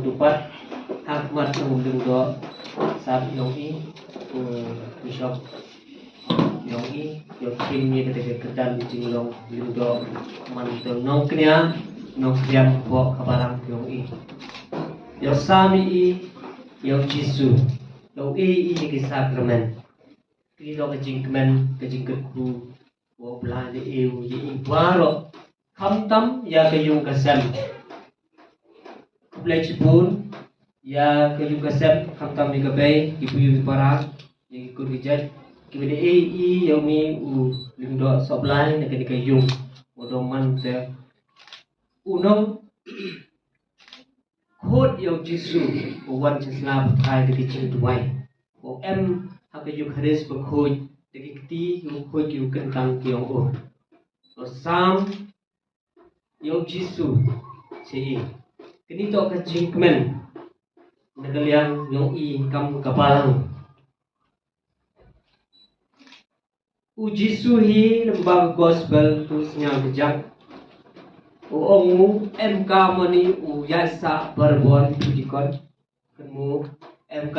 tupat hak mat ng linggo sa yung bishop yung yung kini ketika kedan di cinglong linggo mantul nong knya nong siam po kabarang yung yung sami yung jisu yung ni sakramen kilo kajingkmen kajingketku wo belanja yi waro kamtam ya kayung kasem Blechbun ya kayung kasem kamtam ni kabay ibu para yang ikut dijat kibede yang mi lindo soblai na kani kayung odoman te unong khot yang jisu wan jislam thai de kicing tuai o em hakayung haris bakhoj de kiti yung khoj yung kentang kiong o sam yung jisu si kini to ka jingkmen nagalian yung kam kapalang u jisu hi lembang gospel tu senyal kejak u ongu mk mani u yasa berbon tu dikon kemu mk